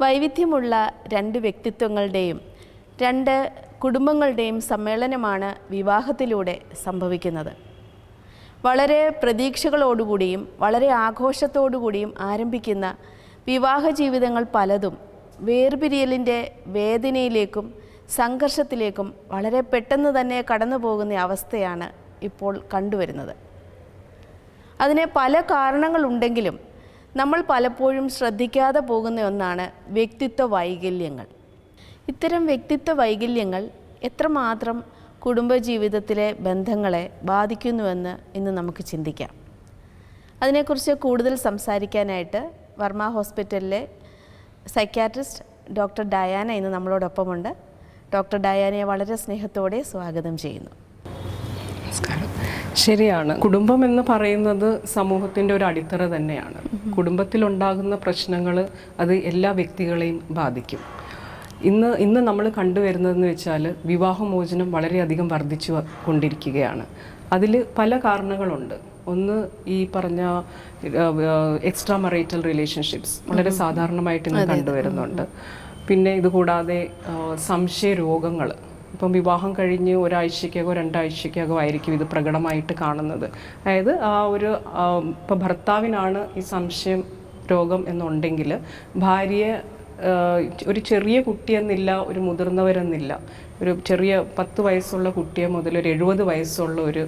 വൈവിധ്യമുള്ള രണ്ട് വ്യക്തിത്വങ്ങളുടെയും രണ്ട് കുടുംബങ്ങളുടെയും സമ്മേളനമാണ് വിവാഹത്തിലൂടെ സംഭവിക്കുന്നത്. വളരെ പ്രതീക്ഷകളോടുകൂടിയും വളരെ ആഘോഷത്തോടുകൂടിയും ആരംഭിക്കുന്ന വിവാഹ ജീവിതങ്ങൾ പലതും വേർപിരിയലിൻ്റെ വേദനയിലേക്കും സംഘർഷത്തിലേക്കും വളരെ പെട്ടെന്ന് തന്നെ കടന്നു പോകുന്ന അവസ്ഥയാണ് ഇപ്പോൾ കണ്ടുവരുന്നത്. അതിന് പല കാരണങ്ങളുണ്ടെങ്കിലും നമ്മൾ പലപ്പോഴും ശ്രദ്ധിക്കാതെ പോകുന്ന ഒന്നാണ് വ്യക്തിത്വ വൈകല്യങ്ങൾ. ഇത്തരം വ്യക്തിത്വ വൈകല്യങ്ങൾ എത്രമാത്രം കുടുംബജീവിതത്തിലെ ബന്ധങ്ങളെ ബാധിക്കുന്നുവെന്ന് ഇന്ന് നമുക്ക് ചിന്തിക്കാം. അതിനെക്കുറിച്ച് കൂടുതൽ സംസാരിക്കാനായിട്ട് വർമ്മ ഹോസ്പിറ്റലിലെ സൈക്യാട്രിസ്റ്റ് ഡോക്ടർ ഡയാന ഇന്ന് നമ്മളോടൊപ്പമുണ്ട്. ഡോക്ടർ ഡയാനയെ വളരെ സ്നേഹത്തോടെ സ്വാഗതം ചെയ്യുന്നു. നമസ്കാരം. ശരിയാണ്, കുടുംബം എന്ന് പറയുന്നത് സമൂഹത്തിൻ്റെ ഒരു അടിത്തറ തന്നെയാണ്. കുടുംബത്തിലുണ്ടാകുന്ന പ്രശ്നങ്ങൾ അത് എല്ലാ വ്യക്തികളെയും ബാധിക്കും. ഇന്ന് നമ്മൾ കണ്ടുവരുന്നതെന്ന് വെച്ചാൽ വിവാഹമോചനം വളരെയധികം വർദ്ധിച്ചു കൊണ്ടിരിക്കുകയാണ്. അതിൽ പല കാരണങ്ങളുണ്ട്. ഒന്ന്, ഈ പറഞ്ഞ എക്സ്ട്രാ മറൈറ്റൽ റിലേഷൻഷിപ്സ് വളരെ സാധാരണമായിട്ട് ഇന്ന് കണ്ടുവരുന്നുണ്ട്. പിന്നെ ഇതുകൂടാതെ സംശയ രോഗങ്ങൾ, ഇപ്പം വിവാഹം കഴിഞ്ഞ് ഒരാഴ്ചയ്ക്കകോ രണ്ടാഴ്ചയ്ക്കകോ ആയിരിക്കും ഇത് പ്രകടമായിട്ട് കാണുന്നത്. അതായത് ഇപ്പം ഭർത്താവിനാണ് ഈ സംശയം രോഗം എന്നുണ്ടെങ്കിൽ ഭാര്യയെ ഒരു ചെറിയ കുട്ടിയെന്നില്ല, ഒരു മുതിർന്നവരെന്നില്ല, ഒരു ചെറിയ 10 വയസ്സുള്ള കുട്ടിയെ മുതൽ ഒരു 70 വയസ്സുള്ള ഒരു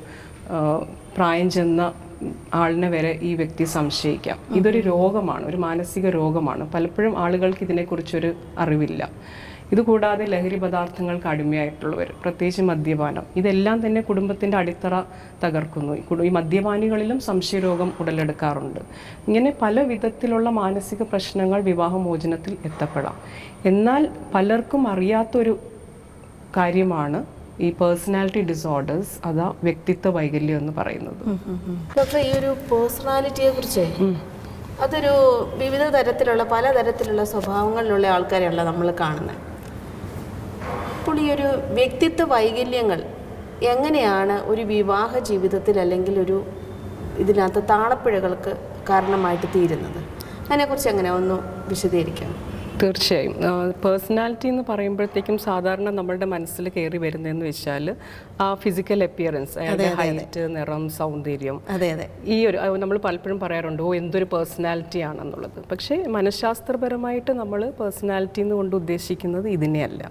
പ്രായം ചെന്ന ആളിനെ വരെ ഈ വ്യക്തി സംശയിക്കാം. ഇതൊരു രോഗമാണ്, ഒരു മാനസിക രോഗമാണ്. പലപ്പോഴും ആളുകൾക്ക് ഇതിനെക്കുറിച്ചൊരു അറിവില്ല. ഇതുകൂടാതെ ലഹരി പദാർത്ഥങ്ങൾക്ക് അടിമയായിട്ടുള്ളവർ, പ്രത്യേകിച്ച് മദ്യപാനം, ഇതെല്ലാം തന്നെ കുടുംബത്തിൻ്റെ അടിത്തറ തകർക്കുന്നു. ഈ മദ്യപാനികളിലും സംശയരോഗം ഉടലെടുക്കാറുണ്ട്. ഇങ്ങനെ പല വിധത്തിലുള്ള മാനസിക പ്രശ്നങ്ങൾ വിവാഹമോചനത്തിൽ എത്തപ്പെടാം. എന്നാൽ പലർക്കും അറിയാത്തൊരു കാര്യമാണ് ഈ പേഴ്സണാലിറ്റി ഡിസോർഡേഴ്സ്, അതാ വ്യക്തിത്വ വൈകല്യം എന്ന് പറയുന്നത്. ഡോക്ടർ, ഈ ഒരു പേഴ്സണാലിറ്റിയെ കുറിച്ച് അതൊരു വിവിധ തരത്തിലുള്ള പലതരത്തിലുള്ള സ്വഭാവങ്ങളിലുള്ള ആൾക്കാരെയല്ല നമ്മൾ കാണുന്നത്. അപ്പോൾ ഈ ഒരു വ്യക്തിത്വ വൈകല്യങ്ങൾ എങ്ങനെയാണ് ഒരു വിവാഹ ജീവിതത്തിൽ അല്ലെങ്കിൽ ഒരു ഇതിനകത്ത് താളപ്പിഴകൾക്ക് കാരണമായിട്ട് തീരുന്നത്? അതിനെക്കുറിച്ച് എങ്ങനെ ഒന്ന് വിശദീകരിക്കാം. തീർച്ചയായും. പേഴ്സണാലിറ്റി എന്ന് പറയുമ്പോഴത്തേക്കും സാധാരണ നമ്മളുടെ മനസ്സിൽ കയറി വരുന്നതെന്ന് വെച്ചാൽ ആ ഫിസിക്കൽ അപ്പിയറൻസ്, അതായത് ഹൈറ്റ്, നിറം, സൗന്ദര്യം. ഈ ഒരു നമ്മൾ പലപ്പോഴും പറയാറുണ്ട്, എന്തൊരു പേഴ്സണാലിറ്റി ആണെന്നുള്ളത്. പക്ഷേ മനഃശാസ്ത്രപരമായിട്ട് നമ്മൾ പേഴ്സണാലിറ്റി എന്ന് കൊണ്ട് ഉദ്ദേശിക്കുന്നത് ഇതിനെയല്ല.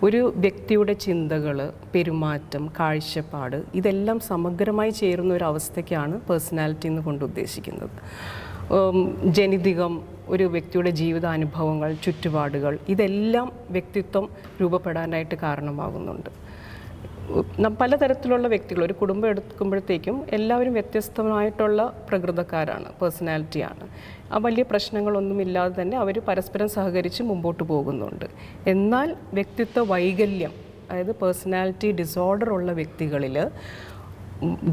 ഒരു വ്യക്തിയുടെ ചിന്തകൾ, പെരുമാറ്റം, കാഴ്ചപ്പാട്, ഇതെല്ലാം സമഗ്രമായി ചേരുന്ന ഒരു അവസ്ഥയ്ക്കാണ് പേഴ്സണാലിറ്റി എന്ന് കൊണ്ട് ഉദ്ദേശിക്കുന്നത്. ജനിതകം, ഒരു വ്യക്തിയുടെ ജീവിതാനുഭവങ്ങൾ, ചുറ്റുപാടുകൾ, ഇതെല്ലാം വ്യക്തിത്വം രൂപപ്പെടാനായിട്ട് കാരണമാകുന്നുണ്ട്. പലതരത്തിലുള്ള വ്യക്തികൾ, ഒരു കുടുംബം എടുക്കുമ്പോഴത്തേക്കും എല്ലാവരും വ്യത്യസ്തമായിട്ടുള്ള പ്രകൃതക്കാരാണ്, പേഴ്സണാലിറ്റിയാണ്. ആ വലിയ പ്രശ്നങ്ങളൊന്നുമില്ലാതെ തന്നെ അവർ പരസ്പരം സഹകരിച്ച് മുമ്പോട്ട് പോകുന്നുണ്ട്. എന്നാൽ വ്യക്തിത്വ വൈകല്യം, അതായത് പേഴ്സണാലിറ്റി ഡിസോർഡർ ഉള്ള വ്യക്തികളിൽ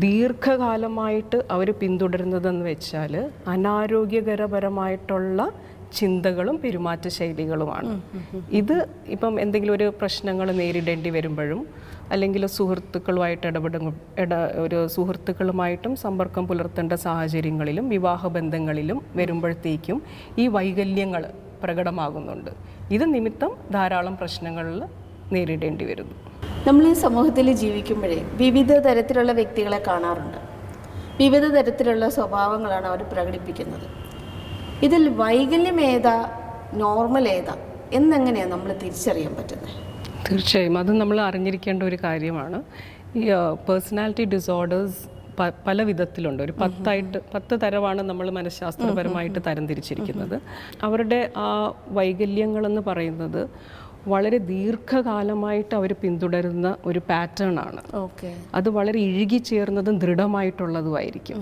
ദീർഘകാലമായിട്ട് അവർ പിന്തുടരുന്നതെന്ന് വെച്ചാൽ അനാരോഗ്യകരപരമായിട്ടുള്ള ചിന്തകളും പെരുമാറ്റ ശൈലികളുമാണ്. ഇത് ഇപ്പം എന്തെങ്കിലും ഒരു പ്രശ്നങ്ങൾ നേരിടേണ്ടി വരുമ്പോഴും, അല്ലെങ്കിൽ സുഹൃത്തുക്കളുമായിട്ടും സമ്പർക്കം പുലർത്തേണ്ട സാഹചര്യങ്ങളിലും വിവാഹബന്ധങ്ങളിലും വരുമ്പോഴത്തേക്കും ഈ വൈകല്യങ്ങൾ പ്രകടമാകുന്നുണ്ട്. ഇത് നിമിത്തം ധാരാളം പ്രശ്നങ്ങളിൽ നേരിടേണ്ടി വരുന്നു. നമ്മൾ ഈ സമൂഹത്തിൽ ജീവിക്കുമ്പോഴേ വിവിധ തരത്തിലുള്ള വ്യക്തികളെ കാണാറുണ്ട്. വിവിധ തരത്തിലുള്ള സ്വഭാവങ്ങളാണ് അവർ പ്രകടിപ്പിക്കുന്നത്. ഇതിൽ വൈകല്യം ഏതാ, നോർമൽ ഏതാ എന്നെങ്ങനെയാണ് നമ്മൾ തിരിച്ചറിയാൻ പറ്റുന്നത്? തീർച്ചയായും അത് നമ്മൾ അറിഞ്ഞിരിക്കേണ്ട ഒരു കാര്യമാണ്. ഈ പേഴ്സണാലിറ്റി ഡിസോർഡേഴ്സ് പല വിധത്തിലുണ്ട്. ഒരു 10 തരമാണ് നമ്മൾ മനഃശാസ്ത്രപരമായിട്ട് തരംതിരിച്ചിരിക്കുന്നത്. അവരുടെ ആ വൈകല്യങ്ങളെന്ന് പറയുന്നത് വളരെ ദീർഘകാലമായിട്ട് അവർ പിന്തുടരുന്ന ഒരു പാറ്റേൺ ആണ്. അത് വളരെ ഇഴുകിച്ചേർന്നതും ദൃഢമായിട്ടുള്ളതുമായിരിക്കും.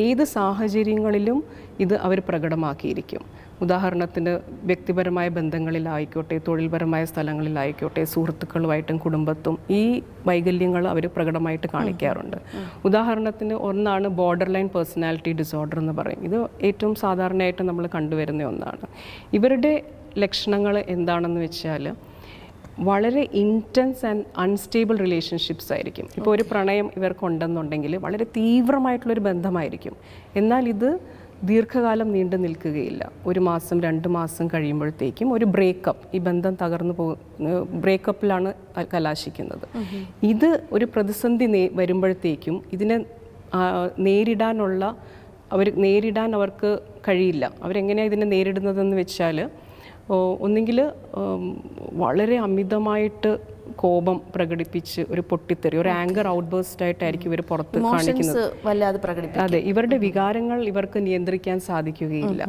ഏത് സാഹചര്യങ്ങളിലും ഇത് അവർ പ്രകടമാക്കിയിരിക്കും. ഉദാഹരണത്തിന് വ്യക്തിപരമായ ബന്ധങ്ങളിലായിക്കോട്ടെ, തൊഴിൽപരമായ സ്ഥലങ്ങളിലായിക്കോട്ടെ, സുഹൃത്തുക്കളുമായിട്ടും കുടുംബത്തും ഈ വൈകല്യങ്ങൾ അവർ പ്രകടമായിട്ട് കാണിക്കാറുണ്ട്. ഉദാഹരണത്തിന് ഒന്നാണ് ബോർഡർ ലൈൻ പേഴ്സണാലിറ്റി ഡിസോർഡർ എന്ന് പറയും. ഇത് ഏറ്റവും സാധാരണയായിട്ട് നമ്മൾ കണ്ടുവരുന്ന ഒന്നാണ്. ഇവരുടെ ലക്ഷണങ്ങൾ എന്താണെന്ന് വെച്ചാൽ വളരെ ഇൻറ്റൻസ് ആൻഡ് അൺസ്റ്റേബിൾ റിലേഷൻഷിപ്സ് ആയിരിക്കും. ഇപ്പോൾ ഒരു പ്രണയം ഇവർക്കുണ്ടെന്നുണ്ടെങ്കിൽ വളരെ തീവ്രമായിട്ടുള്ളൊരു ബന്ധമായിരിക്കും. എന്നാൽ ഇത് ദീർഘകാലം നീണ്ടു നിൽക്കുകയില്ല. 1 മാസം 2 മാസം കഴിയുമ്പോഴത്തേക്കും ഒരു ബ്രേക്കപ്പ്, ഈ ബന്ധം തകർന്നു ബ്രേക്കപ്പിലാണ് കലാശിക്കുന്നത്. ഇത് ഒരു പ്രതിസന്ധി വരുമ്പോഴത്തേക്കും ഇതിനെ നേരിടാൻ അവർക്ക് കഴിയില്ല. അവരെങ്ങനെയാണ് ഇതിനെ നേരിടുന്നതെന്ന് വെച്ചാൽ, ഒന്നുകിൽ വളരെ അമിതമായിട്ട് കോപം പ്രകടിപ്പിച്ച് ഒരു പൊട്ടിത്തെറി, ഒരു ആങ്കർ ഔട്ട്ബേസ്റ്റ് ആയിട്ടായിരിക്കും ഇവർ പുറത്ത് കാണിക്കുന്നത്. അതെ, ഇവരുടെ വികാരങ്ങൾ ഇവർക്ക് നിയന്ത്രിക്കാൻ സാധിക്കുകയില്ല.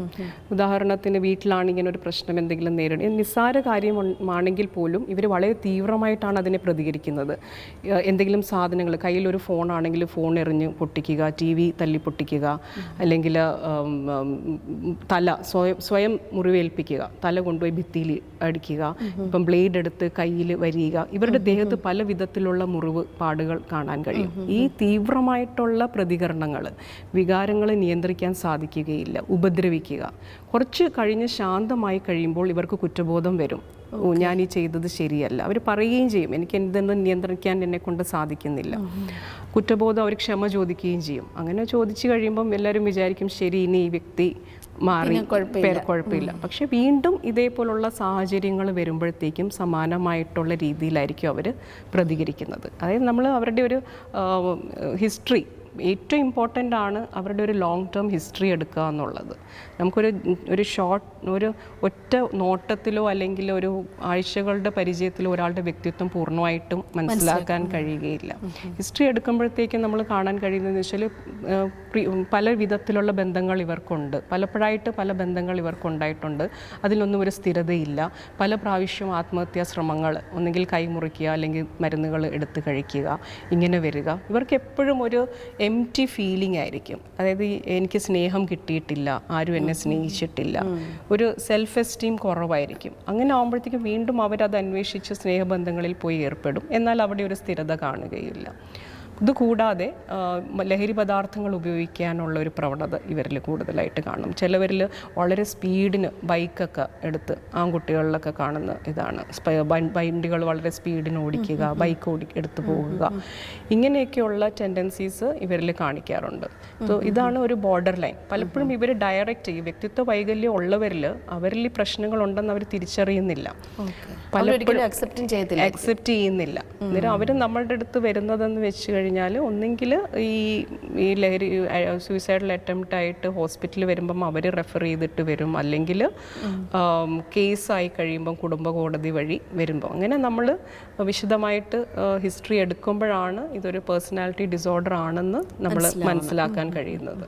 ഉദാഹരണത്തിന് വീട്ടിലാണ് ഇങ്ങനെ ഒരു പ്രശ്നം എന്തെങ്കിലും നേരിടുന്നത്, നിസ്സാര കാര്യമാണെങ്കിൽ പോലും ഇവർ വളരെ തീവ്രമായിട്ടാണ് അതിനെ പ്രതികരിക്കുന്നത്. എന്തെങ്കിലും സാധനങ്ങൾ, കയ്യിലൊരു ഫോണാണെങ്കിൽ ഫോൺ എറിഞ്ഞ് പൊട്ടിക്കുക, TV തല്ലി പൊട്ടിക്കുക, അല്ലെങ്കിൽ തല സ്വയം മുറിവേൽപ്പിക്കുക, തല കൊണ്ടുപോയി ഭിത്തിയിൽ അടിക്കുക, ഇപ്പം ബ്ലേഡ് എടുത്ത് കയ്യിൽ വരിക. ഇവരുടെ ദേഹത്ത് പല വിധത്തിലുള്ള മുറിവ് പാടുകൾ കാണാൻ കഴിയും. ഈ തീവ്രമായിട്ടുള്ള പ്രതികരണങ്ങൾ, വികാരങ്ങളെ നിയന്ത്രിക്കാൻ സാധിക്കുകയില്ല, ഉപദ്രവിക്കുക. കുറച്ച് കഴിഞ്ഞ് ശാന്തമായി കഴിയുമ്പോൾ ഇവർക്ക് കുറ്റബോധം വരും. ഞാൻ ഈ ചെയ്തത് ശരിയല്ല. അവർ പറയുകയും ചെയ്യും, എനിക്ക് എന്തെന്നും നിയന്ത്രിക്കാൻ എന്നെ കൊണ്ട് സാധിക്കുന്നില്ല. കുറ്റബോധം, അവർ ക്ഷമ ചോദിക്കുകയും ചെയ്യും. അങ്ങനെ ചോദിച്ചു കഴിയുമ്പം എല്ലാവരും വിചാരിക്കും, ശരി, ഇനി ഈ വ്യക്തി മാറി, കുഴപ്പമില്ല. പക്ഷെ വീണ്ടും ഇതേപോലുള്ള സാഹചര്യങ്ങൾ വരുമ്പോഴത്തേക്കും സമാനമായിട്ടുള്ള രീതിയിലായിരിക്കും അവർ പ്രതികരിക്കുന്നത്. അതായത് നമ്മൾ അവരുടെ ഒരു ഹിസ്റ്ററി, ഏറ്റവും ഇമ്പോർട്ടൻ്റ് ആണ് അവരുടെ ഒരു ലോങ് ടേം ഹിസ്റ്ററി എടുക്കുക എന്നുള്ളത്. നമുക്കൊരു ഒറ്റ നോട്ടത്തിലോ അല്ലെങ്കിൽ ഒരു ആഴ്ചകളുടെ പരിചയത്തിലോ ഒരാളുടെ വ്യക്തിത്വം പൂർണ്ണമായിട്ടും മനസ്സിലാക്കാൻ കഴിയുകയില്ല. ഹിസ്റ്ററി എടുക്കുമ്പോഴത്തേക്കും നമ്മൾ കാണാൻ കഴിയുന്നതെന്ന് വെച്ചാൽ പല വിധത്തിലുള്ള ബന്ധങ്ങൾ ഇവർക്കുണ്ട്, പലപ്പോഴായിട്ട് പല ബന്ധങ്ങൾ ഇവർക്കുണ്ടായിട്ടുണ്ട്. അതിലൊന്നും ഒരു സ്ഥിരതയില്ല. പല പ്രാവശ്യവും ആത്മഹത്യാ ശ്രമങ്ങൾ, ഒന്നുകിൽ കൈമുറിക്കുക അല്ലെങ്കിൽ മരുന്നുകൾ എടുത്ത് കഴിക്കുക, ഇങ്ങനെ വരിക. ഇവർക്ക് എപ്പോഴും ഒരു എംപ്റ്റി ഫീലിംഗ് ആയിരിക്കും. അതായത് എനിക്ക് സ്നേഹം കിട്ടിയിട്ടില്ല, ആരും എന്നെ സ്നേഹിച്ചിട്ടില്ല, ഒരു സെൽഫ് എസ്റ്റീം കുറവായിരിക്കും. അങ്ങനെ ആകുമ്പോഴത്തേക്കും വീണ്ടും അവരത് അന്വേഷിച്ച് സ്നേഹബന്ധങ്ങളിൽ പോയി ഏർപ്പെടും. എന്നാൽ അവിടെ ഒരു സ്ഥിരത കാണുകയില്ല. ഇതുകൂടാതെ ലഹരി പദാർത്ഥങ്ങൾ ഉപയോഗിക്കാനുള്ള ഒരു പ്രവണത ഇവരിൽ കൂടുതലായിട്ട് കാണും. ചിലവരിൽ വളരെ സ്പീഡിന് ബൈക്കൊക്കെ എടുത്ത്, ആൺകുട്ടികളിലൊക്കെ കാണുന്ന ഇതാണ്, വണ്ടികൾ വളരെ സ്പീഡിന് ഓടിക്കുക, ബൈക്ക് എടുത്ത് പോകുക, ഇങ്ങനെയൊക്കെയുള്ള ടെൻഡൻസീസ് ഇവരിൽ കാണിക്കാറുണ്ട്. ഇതാണ് ഒരു ബോർഡർ ലൈൻ. പലപ്പോഴും ഇവർ ഡയറക്റ്റ് ഈ വ്യക്തിത്വ വൈകല്യം ഉള്ളവരിൽ അവരിൽ പ്രശ്നങ്ങളുണ്ടെന്ന് അവർ തിരിച്ചറിയുന്നില്ല, പലപ്പോഴും അക്സെപ്റ്റ് ചെയ്യുന്നില്ല. അന്നേരം അവർ നമ്മളുടെ അടുത്ത് വരുന്നതെന്ന് വെച്ച് കഴിഞ്ഞാൽ ഒന്നെങ്കിൽ ഈ ലഹരി സൂയിസൈഡൽ അറ്റംപ്റ്റ് ആയിട്ട് ഹോസ്പിറ്റലിൽ വരുമ്പം അവർ റെഫർ ചെയ്തിട്ട് വരും, അല്ലെങ്കിൽ കേസായി കഴിയുമ്പം കുടുംബ കോടതി വഴി വരുമ്പോൾ. അങ്ങനെ നമ്മൾ വിശദമായിട്ട് ഹിസ്റ്ററി എടുക്കുമ്പോഴാണ് ഇതൊരു പേഴ്സണാലിറ്റി ഡിസോർഡർ ആണെന്ന് നമ്മൾ മനസ്സിലാക്കാൻ കഴിയുന്നത്.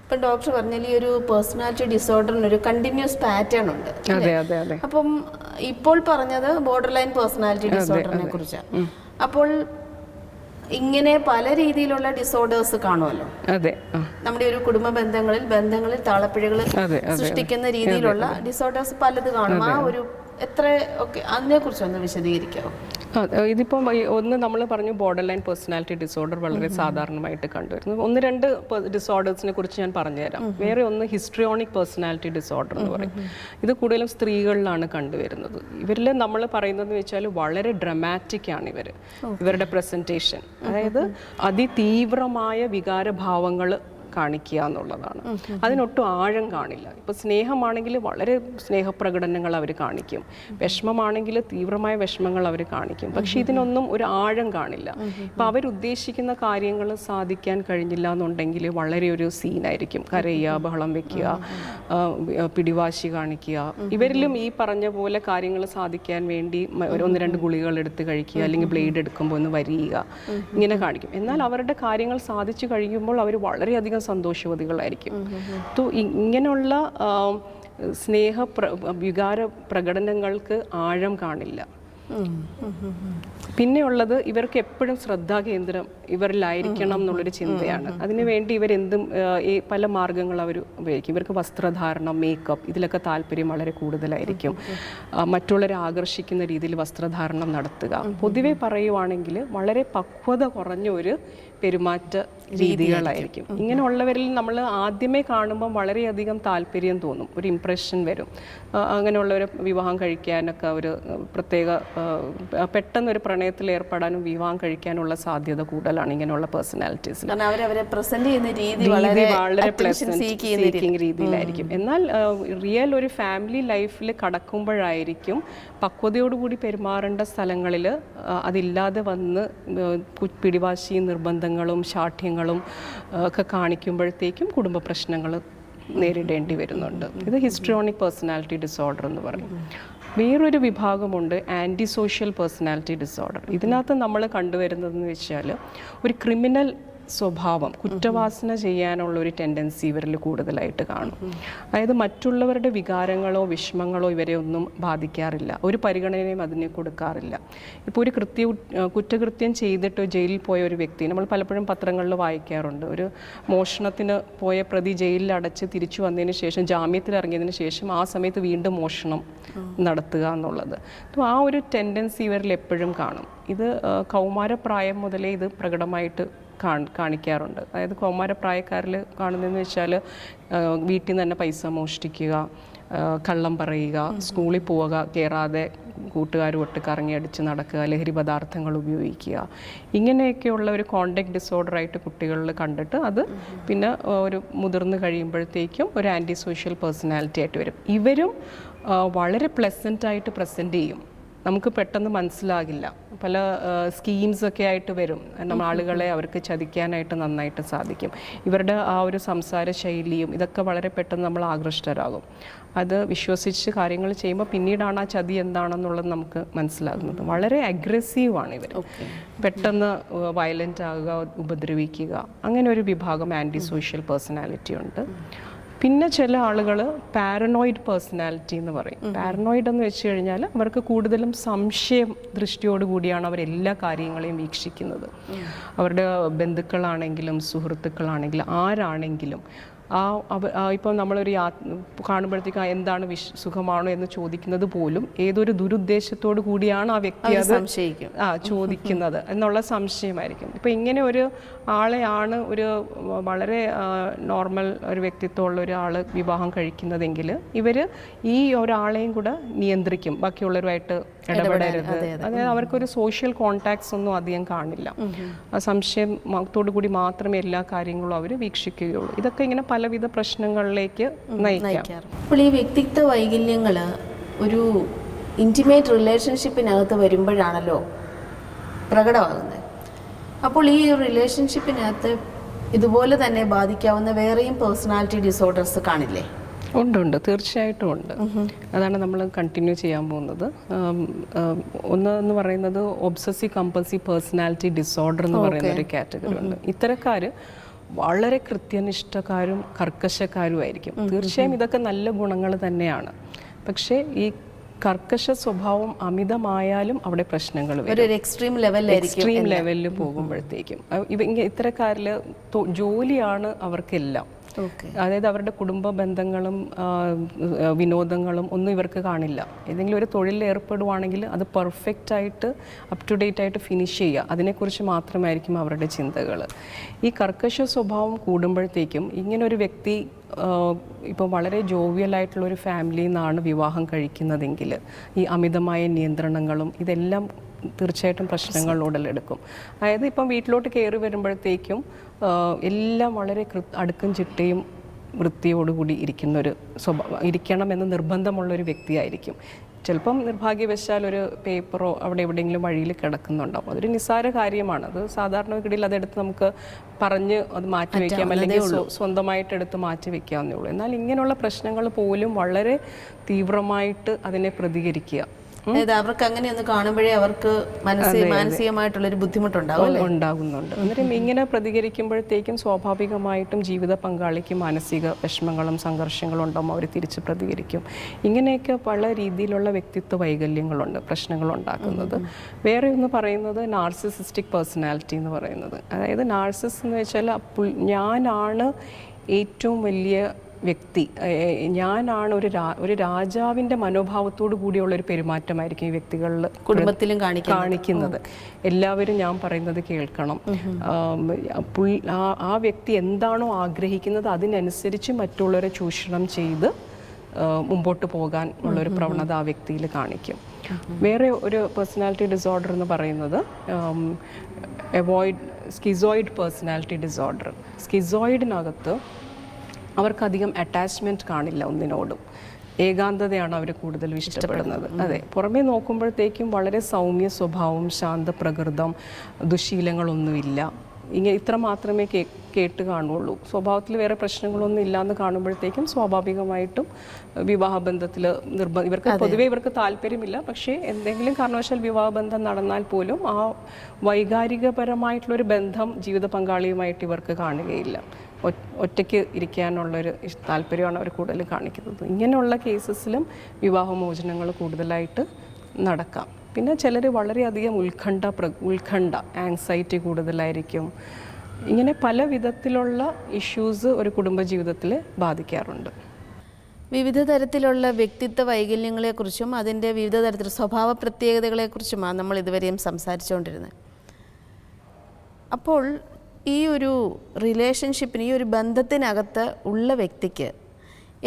ഇപ്പം ഡോക്ടർ പറഞ്ഞാൽ ഈ ഒരു പേഴ്സണാലിറ്റി ഡിസോർഡറിന് ഒരു കണ്ടിന്യൂസ് പാറ്റേൺ ഉണ്ട്. അതെ അതെ അതെ. അപ്പം ഇപ്പോൾ പറഞ്ഞത് ബോർഡർ ലൈൻ പേഴ്സണാലിറ്റി ഡിസോർഡറിനെ കുറിച്ചാണ്. അപ്പോൾ ഇങ്ങനെ പല രീതിയിലുള്ള ഡിസോർഡേഴ്സ് കാണുമല്ലോ. അതെ, നമ്മുടെ ഒരു കുടുംബ ബന്ധങ്ങളിൽ താളപ്പിഴകൾ സൃഷ്ടിക്കുന്ന രീതിയിലുള്ള ഡിസോർഡേഴ്സ് പലത് കാണും. ആ ഒരു അതിനെ കുറിച്ച് ഒന്ന് വിശദീകരിക്കാമോ? ഇതിപ്പം ഒന്ന് നമ്മൾ പറഞ്ഞു ബോർഡർ ലൈൻ പേഴ്സണാലിറ്റി ഡിസോർഡർ വളരെ സാധാരണമായിട്ട് കണ്ടുവരുന്നു. 1-2 ഡിസോർഡേഴ്സിനെ കുറിച്ച് ഞാൻ പറഞ്ഞുതരാം. വേറെ ഒന്ന് ഹിസ്ട്രിയോണിക് പേഴ്സണാലിറ്റി ഡിസോർഡർ എന്ന് പറയും. ഇത് കൂടുതലും സ്ത്രീകളിലാണ് കണ്ടുവരുന്നത്. ഇവരിൽ നമ്മൾ പറയുന്നതെന്ന് വെച്ചാൽ വളരെ ഡ്രമാറ്റിക് ആണ് ഇവരുടെ പ്രസൻറ്റേഷൻ. അതായത് അതിതീവ്രമായ വികാരഭാവങ്ങൾ കാണിക്കുക എന്നുള്ളതാണ്. അതിനൊട്ടും ആഴം കാണില്ല. ഇപ്പോൾ സ്നേഹമാണെങ്കിൽ വളരെ സ്നേഹപ്രകടനങ്ങൾ അവർ കാണിക്കും, വിഷമമാണെങ്കിൽ തീവ്രമായ വിഷമങ്ങൾ അവർ കാണിക്കും. പക്ഷേ ഇതിനൊന്നും ഒരു ആഴം കാണില്ല. ഇപ്പോൾ അവരുദ്ദേശിക്കുന്ന കാര്യങ്ങൾ സാധിക്കാൻ കഴിഞ്ഞില്ല എന്നുണ്ടെങ്കിൽ വളരെ ഒരു സീനായിരിക്കും, കരയുക, ബഹളം വയ്ക്കുക, പിടിവാശി കാണിക്കുക. ഇവരിലും ഈ പറഞ്ഞ പോലെ കാര്യങ്ങൾ സാധിക്കാൻ വേണ്ടി 1-2 ഗുളികൾ എടുത്ത് കഴിക്കുക, അല്ലെങ്കിൽ ബ്ലേഡ് എടുക്കുമ്പോൾ ഒന്ന് വരിക, ഇങ്ങനെ കാണിക്കും. എന്നാൽ അവരുടെ കാര്യങ്ങൾ സാധിച്ചു കഴിയുമ്പോൾ അവർ വളരെയധികം സന്തോഷവതികളായിരിക്കും. ഇങ്ങനെയുള്ള വികാര പ്രകടനങ്ങൾക്ക് ആഴം കാണില്ല. പിന്നെയുള്ളത് ഇവർക്ക് എപ്പോഴും ശ്രദ്ധാകേന്ദ്രം ഇവരിലായിരിക്കണം എന്നുള്ളൊരു ചിന്തയാണ്. അതിനുവേണ്ടി ഇവരെന്തും പല മാർഗങ്ങൾ അവർ ഉപയോഗിക്കും. ഇവർക്ക് വസ്ത്രധാരണം, മേക്കപ്പ്, ഇതിലൊക്കെ താല്പര്യം വളരെ കൂടുതലായിരിക്കും. മറ്റുള്ളവരെ ആകർഷിക്കുന്ന രീതിയിൽ വസ്ത്രധാരണം നടത്തുക. പൊതുവെ പറയുവാണെങ്കിൽ വളരെ പക്വത കുറഞ്ഞ ഒരു പെരുമാറ്റ രീതികളായിരിക്കും. ഇങ്ങനെയുള്ളവരിൽ നമ്മൾ ആദ്യമേ കാണുമ്പോൾ വളരെയധികം താല്പര്യം തോന്നും, ഒരു ഇംപ്രഷൻ വരും. അങ്ങനെയുള്ളവരെ വിവാഹം കഴിക്കാനൊക്കെ ഒരു പ്രത്യേക പെട്ടെന്നൊരു പ്രണയത്തിൽ ഏർപ്പെടാനും വിവാഹം കഴിക്കാനുള്ള സാധ്യത കൂടുതലാണ് ഇങ്ങനെയുള്ള പേഴ്സണാലിറ്റീസിൽ. അവരെ പ്രസന്റ് ചെയ്യുന്ന രീതി വളരെ സീക്കിംഗ് രീതിയിലായിരിക്കും. എന്നാൽ റിയൽ ഒരു ഫാമിലി ലൈഫിൽ കടക്കുമ്പോഴായിരിക്കും പക്വതയോടുകൂടി പെരുമാറേണ്ട സ്ഥലങ്ങളിൽ അതില്ലാതെ വന്ന് പിടിവാശിയും നിർബന്ധങ്ങളും ശാഠ്യങ്ങളും ഒക്കെ കാണിക്കുമ്പോഴത്തേക്കും കുടുംബ പ്രശ്നങ്ങൾ നേരിടേണ്ടി വരുന്നുണ്ട്. ഇത് ഹിസ്ട്രിയോണിക് പേഴ്സണാലിറ്റി ഡിസോർഡർ എന്ന് പറയും. വേറൊരു വിഭാഗമുണ്ട് ആൻറ്റി സോഷ്യൽ പേഴ്സണാലിറ്റി ഡിസോർഡർ. ഇതിനകത്ത് നമ്മൾ കണ്ടുവരുന്നതെന്ന് വെച്ചാൽ ഒരു ക്രിമിനൽ സ്വഭാവം, കുറ്റവാസന ചെയ്യാനുള്ള ഒരു ടെൻഡൻസി ഇവരിൽ കൂടുതലായിട്ട് കാണും. അതായത് മറ്റുള്ളവരുടെ വികാരങ്ങളോ വിഷമങ്ങളോ ഇവരെ ഒന്നും ബാധിക്കാറില്ല, ഒരു പരിഗണനയും അതിന് കൊടുക്കാറില്ല. ഇപ്പോൾ ഒരു കുറ്റകൃത്യം ചെയ്തിട്ട് ജയിലിൽ പോയ ഒരു വ്യക്തി നമ്മൾ പലപ്പോഴും പത്രങ്ങളിൽ വായിക്കാറുണ്ട്. ഒരു മോഷണത്തിന് പോയ പ്രതി ജയിലിൽ അടച്ച് തിരിച്ചു വന്നതിന് ശേഷം ജാമ്യത്തിൽ ഇറങ്ങിയതിന് ശേഷം ആ സമയത്ത് വീണ്ടും മോഷണം നടത്തുക എന്നുള്ളത്. അപ്പോൾ ആ ഒരു ടെൻഡൻസി ഇവരിൽ എപ്പോഴും കാണും. ഇത് കൗമാരപ്രായം മുതലേ ഇത് പ്രകടമായിട്ട് കാണിക്കാറുണ്ട്. അതായത് കൗമാരപ്രായക്കാരിൽ കാണുന്നതെന്ന് വെച്ചാൽ വീട്ടിൽ നിന്ന് തന്നെ പൈസ മോഷ്ടിക്കുക, കള്ളം പറയുക, സ്കൂളിൽ പോവുക, കയറാതെ കൂട്ടുകാരുമൊട്ട് കറങ്ങി അടിച്ച് നടക്കുക, ലഹരി പദാർത്ഥങ്ങൾ ഉപയോഗിക്കുക, ഇങ്ങനെയൊക്കെയുള്ള ഒരു കോണ്ടാക്ട് ഡിസോർഡറായിട്ട് കുട്ടികളിൽ കണ്ടിട്ട് അത് പിന്നെ ഒരു മുതിർന്ന് കഴിയുമ്പോഴത്തേക്കും ഒരു ആൻറ്റി സോഷ്യൽ പേഴ്സണാലിറ്റി ആയിട്ട് വരും. ഇവരും വളരെ പ്ലസൻ്റായിട്ട് പ്രസൻറ്റ് ചെയ്യും, നമുക്ക് പെട്ടെന്ന് മനസ്സിലാകില്ല. പല സ്കീംസൊക്കെ ആയിട്ട് വരും, നമ്മൾ ആളുകളെ അവർക്ക് ചതിക്കാനായിട്ട് നന്നായിട്ട് സാധിക്കും. ഇവരുടെ ആ ഒരു സംസാര ശൈലിയും ഇതൊക്കെ വളരെ പെട്ടെന്ന് നമ്മൾ ആകൃഷ്ടരാകും. അത് വിശ്വസിച്ച് കാര്യങ്ങൾ ചെയ്യുമ്പോൾ പിന്നീടാണ് ആ ചതി എന്താണെന്നുള്ളത് നമുക്ക് മനസ്സിലാകുന്നത്. വളരെ അഗ്രസീവാണ് ഇവർ, പെട്ടെന്ന് വയലൻ്റ് ആകുക, ഉപദ്രവിക്കുക, അങ്ങനെ ഒരു വിഭാഗം ആൻറ്റി സോഷ്യൽ പേഴ്സണാലിറ്റി ഉണ്ട്. പിന്നെ ചില ആളുകൾ പാരനോയിഡ് പേഴ്സണാലിറ്റി എന്ന് പറയും. പാരനോയിഡ് എന്ന് വെച്ച് കഴിഞ്ഞാൽ അവർക്ക് കൂടുതലും സംശയം ദൃഷ്ടിയോടുകൂടിയാണ് അവരെല്ലാ കാര്യങ്ങളെയും വീക്ഷിക്കുന്നത്. അവരുടെ ബന്ധുക്കളാണെങ്കിലും സുഹൃത്തുക്കളാണെങ്കിലും ആരാണെങ്കിലും ഇപ്പം നമ്മളൊരു കാണുമ്പോഴത്തേക്കും എന്താണ് സുഖമാണോ എന്ന് ചോദിക്കുന്നത് പോലും ഏതൊരു ദുരുദ്ദേശത്തോടു കൂടിയാണ് ആ വ്യക്തി അത് ചോദിക്കുന്നത് എന്നുള്ള സംശയമായിരിക്കും. ഇപ്പം ഇങ്ങനെ ഒരു ആളെയാണ് ഒരു വളരെ നോർമൽ ഒരു വ്യക്തിത്വമുള്ള ഒരാൾ വിവാഹം കഴിക്കുന്നതെങ്കിൽ ഇവർ ഈ ഒരാളെയും കൂടെ നിയന്ത്രിക്കും, ബാക്കിയുള്ളവരുമായിട്ട് ഇടപെടരുത്. അതായത് അവർക്കൊരു സോഷ്യൽ കോണ്ടാക്ട്സ് ഒന്നും അധികം കാണില്ല. സംശയത്തോടു കൂടി മാത്രമേ എല്ലാ കാര്യങ്ങളും അവർ വീക്ഷിക്കുകയുള്ളൂ. ഇതൊക്കെ ഇങ്ങനെ പലവിധ പ്രശ്നങ്ങളിലേക്ക് നയിക്കാം. അപ്പോൾ ഈ വ്യക്തിത്വ വൈകല്യങ്ങൾ ഒരു ഇൻറ്റിമേറ്റ് റിലേഷൻഷിപ്പിനകത്ത് വരുമ്പോഴാണല്ലോ പ്രകടമാകുന്നത്. അപ്പോൾ ഈ റിലേഷൻഷിപ്പിനകത്ത് ഇതുപോലെ തന്നെ ബാധിക്കാവുന്ന വേറെയും പേഴ്സണാലിറ്റി ഡിസോർഡേഴ്സ് കാണില്ലേ? ഉണ്ട്, തീർച്ചയായിട്ടും ഉണ്ട്. അതാണ് നമ്മൾ കണ്ടിന്യൂ ചെയ്യാൻ പോകുന്നത്. ഒന്ന് പറയുന്നത് ഒബ്സസീവ് കമ്പൾസീവ് പേഴ്സണാലിറ്റി ഡിസോർഡർ എന്ന് പറയുന്ന ഒരു കാറ്റഗറി ഉണ്ട്. ഇത്തരക്കാർ വളരെ കൃത്യനിഷ്ഠക്കാരും കർക്കശക്കാരുമായിരിക്കും. തീർച്ചയായും ഇതൊക്കെ നല്ല ഗുണങ്ങൾ തന്നെയാണ്. പക്ഷേ ഈ കർക്കശ സ്വഭാവം അമിതമായാലും അവിടെ പ്രശ്നങ്ങൾ വരും. എക്സ്ട്രീം ലെവലിൽ പോകുമ്പോഴത്തേക്കും ഇത്തരക്കാരിൽ ജോലിയാണ് അവർക്കെല്ലാം. അതായത് അവരുടെ കുടുംബ ബന്ധങ്ങളും വിനോദങ്ങളും ഒന്നും ഇവർക്ക് കാണില്ല. ഏതെങ്കിലും ഒരു തൊഴിലിൽ ഏർപ്പെടുവാണെങ്കിൽ അത് പെർഫെക്റ്റ് ആയിട്ട് അപ് ടു ഡേറ്റ് ആയിട്ട് ഫിനിഷ് ചെയ്യുക, അതിനെക്കുറിച്ച് മാത്രമായിരിക്കും അവരുടെ ചിന്തകൾ. ഈ കർക്കശ സ്വഭാവം കൂടുമ്പോഴത്തേക്കും ഇങ്ങനൊരു വ്യക്തി ഇപ്പം വളരെ ജോവിയലായിട്ടുള്ളൊരു ഫാമിലിയിൽ നിന്നാണ് വിവാഹം കഴിക്കുന്നതെങ്കിൽ ഈ അമിതമായ നിയന്ത്രണങ്ങളും ഇതെല്ലാം തീർച്ചയായിട്ടും പ്രശ്നങ്ങൾ ഉടലെടുക്കും. അതായത് ഇപ്പം വീട്ടിലോട്ട് കയറി വരുമ്പോഴത്തേക്കും എല്ലാം വളരെ അടുക്കും ചിട്ടയും വൃത്തിയോടുകൂടി ഇരിക്കുന്നൊരു ഇരിക്കണമെന്ന് നിർബന്ധമുള്ളൊരു വ്യക്തിയായിരിക്കും. ചിലപ്പം നിർഭാഗ്യവശാൽ ഒരു പേപ്പറോ അവിടെ എവിടെയെങ്കിലും വഴിയിൽ കിടക്കുന്നുണ്ടാവും. അതൊരു നിസ്സാര കാര്യമാണ്. അത് സാധാരണഗതിയിൽ അതെടുത്ത് നമുക്ക് പറഞ്ഞ് അത് മാറ്റി വയ്ക്കാം, അല്ലെങ്കിൽ സ്വന്തമായിട്ട് എടുത്ത് മാറ്റി വയ്ക്കാവുന്നേ ഉള്ളൂ. എന്നാൽ ഇങ്ങനെയുള്ള പ്രശ്നങ്ങൾ പോലും വളരെ തീവ്രമായിട്ട് അതിനെ പ്രതികരിക്കുക, അതായത് അവർക്ക് അങ്ങനെയൊന്ന് കാണുമ്പോഴേ അവർക്ക് മാനസികമായിട്ടുള്ളൊരു ബുദ്ധിമുട്ടുണ്ടാകുന്നുണ്ട്. അന്നേരം ഇങ്ങനെ പ്രതികരിക്കുമ്പോഴത്തേക്കും സ്വാഭാവികമായിട്ടും ജീവിത പങ്കാളിക്ക് മാനസിക വിഷമങ്ങളും സംഘർഷങ്ങളും ഉണ്ടാകുമ്പോൾ അവർ തിരിച്ച് പ്രതികരിക്കും. ഇങ്ങനെയൊക്കെ പല രീതിയിലുള്ള വ്യക്തിത്വ വൈകല്യങ്ങളുണ്ട്, പ്രശ്നങ്ങൾ ഉണ്ടാക്കുന്നത്. വേറെ ഒന്ന് പറയുന്നത് നാർസിസിസ്റ്റിക് പേഴ്സണാലിറ്റി എന്ന് പറയുന്നത്. അതായത് നാർസിസ് എന്ന് വെച്ചാൽ ഞാനാണ് ഏറ്റവും വലിയ വ്യക്തി, ഞാനാണ് ഒരു രാജാവിൻ്റെ മനോഭാവത്തോടു കൂടിയുള്ളൊരു പെരുമാറ്റമായിരിക്കും ഈ വ്യക്തികളിൽ കുടുംബത്തിലും കാണിക്കുന്നത്. എല്ലാവരും ഞാൻ പറയുന്നത് കേൾക്കണം, ആ വ്യക്തി എന്താണോ ആഗ്രഹിക്കുന്നത് അതിനനുസരിച്ച് മറ്റുള്ളവരെ ചൂഷണം ചെയ്ത് മുമ്പോട്ട് പോകാൻ ഉള്ളൊരു പ്രവണത ആ വ്യക്തിയിൽ കാണിക്കും. വേറെ ഒരു പേഴ്സണാലിറ്റി ഡിസോർഡർ എന്ന് പറയുന്നത് സ്കിസോയിഡ് പേഴ്സണാലിറ്റി ഡിസോർഡർ. സ്കിസോയിഡിനകത്ത് അവർക്കധികം അറ്റാച്ച്മെൻറ്റ് കാണില്ല ഒന്നിനോടും, ഏകാന്തതയാണ് അവർ കൂടുതൽ ഇഷ്ടപ്പെടുന്നത്. അതെ, പുറമേ നോക്കുമ്പോഴത്തേക്കും വളരെ സൗമ്യ സ്വഭാവം, ശാന്തപ്രകൃതം, ദുശീലങ്ങളൊന്നുമില്ല, ഇത്ര മാത്രമേ കേട്ട് കാണുള്ളൂ. സ്വഭാവത്തിൽ വേറെ പ്രശ്നങ്ങളൊന്നും ഇല്ലയെന്ന് കാണുമ്പോഴത്തേക്കും സ്വാഭാവികമായിട്ടും വിവാഹബന്ധത്തിൽ ഇവർക്ക് താല്പര്യമില്ല. പക്ഷേ എന്തെങ്കിലും കാരണവശാൽ വിവാഹബന്ധം നടന്നാൽ പോലും ആ വൈകാരികപരമായിട്ടുള്ളൊരു ബന്ധം ജീവിത പങ്കാളിയുമായിട്ട് ഇവർക്ക് കാണുകയില്ല. ഒറ്റയ്ക്ക് ഇരിക്കാനുള്ളൊരു താല്പര്യമാണ് അവർ കൂടുതൽ കാണിക്കുന്നത്. ഇങ്ങനെയുള്ള കേസസിലും വിവാഹമോചനങ്ങൾ കൂടുതലായിട്ട് നടക്കാം. പിന്നെ ചിലർ വളരെയധികം ഉത്കണ്ഠ ആങ്സൈറ്റി കൂടുതലായിരിക്കും. ഇങ്ങനെ പല വിധത്തിലുള്ള ഇഷ്യൂസ് ഒരു കുടുംബജീവിതത്തിൽ ബാധിക്കാറുണ്ട്. വിവിധ തരത്തിലുള്ള വ്യക്തിത്വ വൈകല്യങ്ങളെക്കുറിച്ചും അതിൻ്റെ വിവിധ തരത്തിലുള്ള സ്വഭാവ പ്രത്യേകതകളെക്കുറിച്ചുമാണ് നമ്മൾ ഇതുവരെയും സംസാരിച്ചുകൊണ്ടിരുന്നത്. അപ്പോൾ ഈ ഒരു റിലേഷൻഷിപ്പിന്, ഈ ഒരു ബന്ധത്തിനകത്ത് ഉള്ള വ്യക്തിക്ക്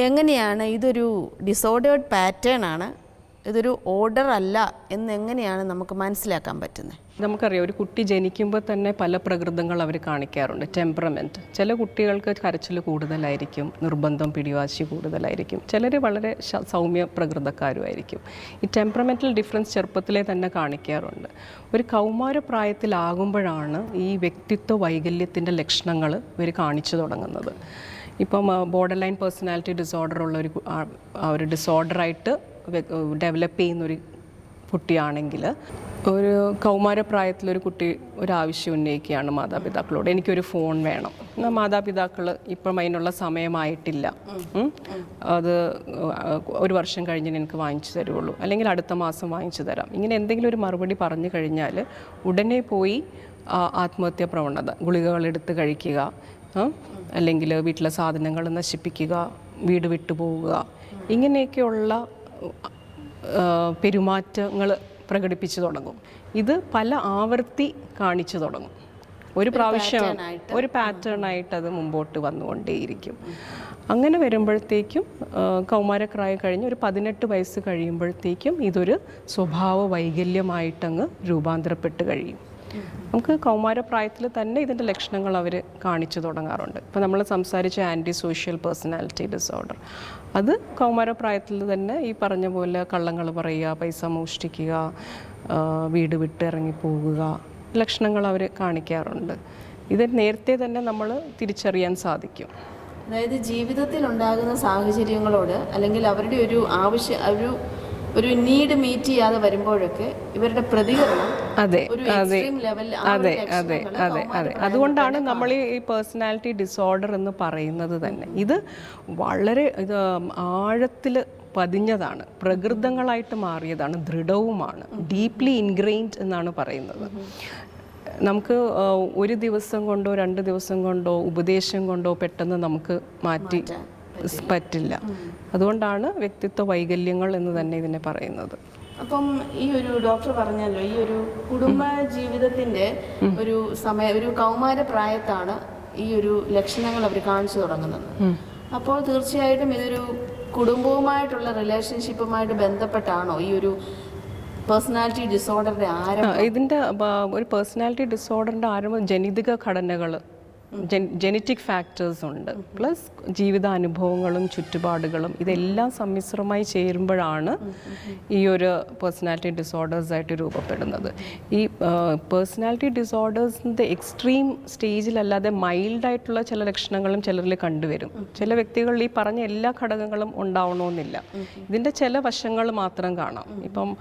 എങ്ങനെയാണ് ഇതൊരു ഡിസോർഡേർഡ് പാറ്റേൺ ആണ്, ഇതൊരു ഓർഡർ അല്ല എന്നെങ്ങനെയാണ് നമുക്ക് മനസ്സിലാക്കാൻ പറ്റുന്നത്? നമുക്കറിയാം, ഒരു കുട്ടി ജനിക്കുമ്പോൾ തന്നെ പല പ്രകൃതങ്ങൾ അവർ കാണിക്കാറുണ്ട്. ടെമ്പറമെൻറ്റ്, ചില കുട്ടികൾക്ക് കരച്ചിൽ കൂടുതലായിരിക്കും, നിർബന്ധം പിടിവാശി കൂടുതലായിരിക്കും, ചിലർ വളരെ സൗമ്യ പ്രകൃതക്കാരുമായിരിക്കും. ഈ ടെമ്പറമെൻ്റൽ ഡിഫറൻസ് ചെറുപ്പത്തിലെ തന്നെ കാണിക്കാറുണ്ട്. ഒരു കൗമാരപ്രായത്തിലാകുമ്പോഴാണ് ഈ വ്യക്തിത്വ വൈകല്യത്തിൻ്റെ ലക്ഷണങ്ങൾ ഇവർ കാണിച്ചു തുടങ്ങുന്നത്. ഇപ്പം ബോർഡർ ലൈൻ പേഴ്സണാലിറ്റി ഡിസോർഡർ ഉള്ള ഒരു ഡിസോർഡറായിട്ട് ഡെവലപ്പ് ചെയ്യുന്നൊരു കുട്ടിയാണെങ്കിൽ, ഒരു കൗമാരപ്രായത്തിലൊരു കുട്ടി ഒരാവശ്യം ഉന്നയിക്കുകയാണ് മാതാപിതാക്കളോട്, എനിക്കൊരു ഫോൺ വേണം. എന്നാൽ മാതാപിതാക്കൾ ഇപ്പം അതിനുള്ള സമയമായിട്ടില്ല, അത് ഒരു വർഷം കഴിഞ്ഞ് എനിക്ക് വാങ്ങിച്ചു തരുള്ളൂ, അല്ലെങ്കിൽ അടുത്ത മാസം വാങ്ങിച്ചു തരാം, ഇങ്ങനെ എന്തെങ്കിലും ഒരു മറുപടി പറഞ്ഞു കഴിഞ്ഞാൽ ഉടനെ പോയി ആത്മഹത്യാ പ്രവണത, ഗുളികകളെടുത്ത് കഴിക്കുക, അല്ലെങ്കിൽ വീട്ടിലെ സാധനങ്ങൾ നശിപ്പിക്കുക, വീട് വിട്ടു പോവുക, ഇങ്ങനെയൊക്കെയുള്ള പെരുമാറ്റങ്ങൾ പ്രകടിപ്പിച്ചു തുടങ്ങും. ഇത് പല ആവർത്തി കാണിച്ചു തുടങ്ങും. ഒരു പ്രാവശ്യം ഒരു പാറ്റേണായിട്ട് അത് മുമ്പോട്ട് വന്നുകൊണ്ടേയിരിക്കും. അങ്ങനെ വരുമ്പോഴത്തേക്കും കൗമാരപ്രായം കഴിഞ്ഞ് ഒരു 18 വയസ്സ് കഴിയുമ്പോഴത്തേക്കും ഇതൊരു സ്വഭാവ വൈകല്യമായിട്ടങ്ങ് രൂപാന്തരപ്പെട്ട് കഴിയും. നമുക്ക് കൗമാരപ്രായത്തിൽ തന്നെ ഇതിൻ്റെ ലക്ഷണങ്ങൾ അവർ കാണിച്ചു തുടങ്ങാറുണ്ട്. ഇപ്പോൾ നമ്മൾ സംസാരിച്ച ആൻറ്റി സോഷ്യൽ പേഴ്സണാലിറ്റി ഡിസോർഡർ, അത് കൗമാരപ്രായത്തിൽ തന്നെ ഈ പറഞ്ഞ പോലെ കള്ളങ്ങൾ പറയുക, പൈസ മോഷ്ടിക്കുക, വീട് വിട്ട് ഇറങ്ങിപ്പോകുക, ലക്ഷണങ്ങൾ അവർ കാണിക്കാറുണ്ട്. ഇത് നേരത്തെ തന്നെ നമ്മൾ തിരിച്ചറിയാൻ സാധിക്കും. അതായത് ജീവിതത്തിൽ ഉണ്ടാകുന്ന സാഹചര്യങ്ങളോട്, അല്ലെങ്കിൽ അവരുടെ ഒരു ആവശ്യം, ഒരു നീഡ് മീറ്റ് ചെയ്യാതെ വരുമ്പോഴൊക്കെ ഇവരുടെ പ്രതികരണം അതുകൊണ്ടാണ് നമ്മൾ ഈ പേഴ്സണാലിറ്റി ഡിസോർഡർ എന്ന് പറയുന്നത് തന്നെ. ഇത് വളരെ ആഴത്തിൽ പതിഞ്ഞതാണ്, പ്രകൃതങ്ങളായിട്ട് മാറിയതാണ്, ദൃഢവുമാണ്, ഡീപ്ലി ഇൻഗ്രെയിൻഡ് എന്നാണ് പറയുന്നത്. നമുക്ക് ഒരു ദിവസം കൊണ്ടോ 2 ദിവസം കൊണ്ടോ ഉപദേശം കൊണ്ടോ പെട്ടെന്ന് നമുക്ക് മാറ്റി പറ്റില്ല. അതുകൊണ്ടാണ് വ്യക്തിത്വ വൈകല്യങ്ങൾ എന്ന് തന്നെ ഇതിനെ പറയുന്നത്. അപ്പം ഈ ഒരു ഡോക്ടർ പറഞ്ഞല്ലോ, ഈ ഒരു കുടുംബ ജീവിതത്തിന്റെ ഒരു കൗമാര പ്രായത്താണ് ഈ ഒരു ലക്ഷണങ്ങൾ അവർ കാണിച്ചു തുടങ്ങുന്നത്. അപ്പോൾ തീർച്ചയായിട്ടും ഇതൊരു കുടുംബവുമായിട്ടുള്ള റിലേഷൻഷിപ്പുമായിട്ട് ബന്ധപ്പെട്ടാണോ ഈ ഒരു പേഴ്സണാലിറ്റി ഡിസോർഡറിന്റെ ആരംഭം? ഇതിന്റെ ഒരു പേഴ്സണാലിറ്റി ഡിസോർഡറിന്റെ ആരംഭം ജനിതക ഘടനകൾ, ജെനറ്റിക് ഫാക്ടേഴ്സ് ഉണ്ട്, പ്ലസ് ജീവിതാനുഭവങ്ങളും ചുറ്റുപാടുകളും ഇതെല്ലാം സമ്മിശ്രമായി ചേരുമ്പോഴാണ് ഈ ഒരു പേഴ്സണാലിറ്റി ഡിസോർഡേഴ്സായിട്ട് രൂപപ്പെടുന്നത്. ഈ പേഴ്സണാലിറ്റി ഡിസോർഡേഴ്സിൻ്റെ എക്സ്ട്രീം സ്റ്റേജിലല്ലാതെ മൈൽഡായിട്ടുള്ള ചില ലക്ഷണങ്ങളും ചിലരിൽ കണ്ടുവരും. ചില വ്യക്തികളിൽ ഈ പറഞ്ഞ എല്ലാ ഘടകങ്ങളും ഉണ്ടാവണമെന്നില്ല. ഇതിൻ്റെ ചില വശങ്ങൾ മാത്രം കാണാം. ഇപ്പം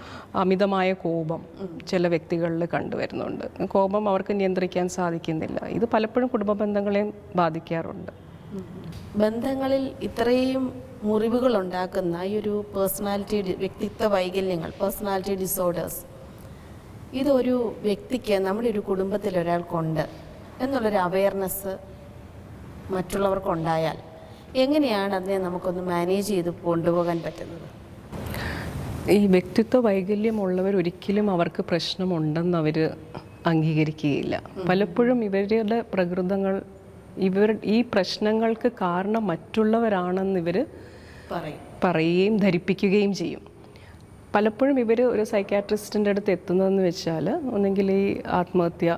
അമിതമായ കോപം ചില വ്യക്തികളിൽ കണ്ടുവരുന്നുണ്ട്. കോപം അവർക്ക് നിയന്ത്രിക്കാൻ സാധിക്കുന്നില്ല. ഇത് പലപ്പോഴും കുടുംബ ബന്ധങ്ങളെയും ബാധിക്കാറുണ്ട്. ബന്ധങ്ങളിൽ ഇത്രയും മുറിവുകൾ ഉണ്ടാക്കുന്ന ഈ ഒരു വ്യക്തിത്വ വൈകല്യങ്ങൾ, പേഴ്സണാലിറ്റി ഡിസോർഡേഴ്സ്, ഇതൊരു വ്യക്തിക്ക്, നമ്മുടെ ഒരു കുടുംബത്തിൽ ഒരാൾക്കുണ്ട് എന്നുള്ളൊരു അവയർനെസ് മറ്റുള്ളവർക്കുണ്ടായാൽ എങ്ങനെയാണ് അതിനെ നമുക്കൊന്ന് മാനേജ് ചെയ്ത് കൊണ്ടുപോകാൻ പറ്റുന്നത്? ഈ വ്യക്തിത്വ വൈകല്യമുള്ളവർ ഒരിക്കലും അവർക്ക് പ്രശ്നമുണ്ടെന്ന് അവർ അംഗീകരിക്കുകയില്ല. പലപ്പോഴും ഇവരുടെ പ്രകൃതങ്ങൾ ഈ പ്രശ്നങ്ങൾക്ക് കാരണം മറ്റുള്ളവരാണെന്ന് ഇവർ പറയുകയും ധരിപ്പിക്കുകയും ചെയ്യും. പലപ്പോഴും ഇവർ ഒരു സൈക്കാട്രിസ്റ്റിൻ്റെ അടുത്ത് എത്തുന്നതെന്ന് വെച്ചാൽ ഒന്നെങ്കിൽ ഈ ആത്മഹത്യ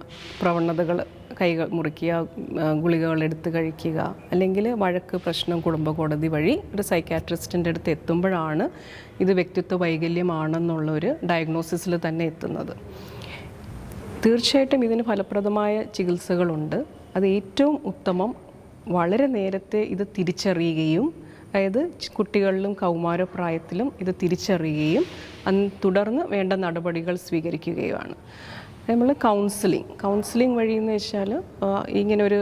പ്രവണതകൾ, കൈകൾ മുറിക്കുക, ഗുളികകൾ എടുത്ത് കഴിക്കുക, അല്ലെങ്കിൽ വഴക്ക്, പ്രശ്നം, കുടുംബ കോടതി വഴി ഒരു സൈക്കാട്രിസ്റ്റിൻ്റെ അടുത്ത് എത്തുമ്പോഴാണ് ഇത് വ്യക്തിത്വ വൈകല്യമാണെന്നുള്ള ഒരു ഡയഗ്നോസിസിൽ തന്നെ എത്തുന്നത്. തീർച്ചയായിട്ടും ഇതിന് ഫലപ്രദമായ ചികിത്സകളുണ്ട്. അത് ഏറ്റവും ഉത്തമം വളരെ നേരത്തെ ഇത് തിരിച്ചറിയുകയും, അതായത് കുട്ടികളിലും കൗമാരപ്രായത്തിലും ഇത് തിരിച്ചറിയുകയും തുടർന്ന് വേണ്ട നടപടികൾ സ്വീകരിക്കുകയുമാണ്. നമ്മൾ കൗൺസിലിംഗ് വഴി എന്ന് വെച്ചാൽ ഇങ്ങനൊരു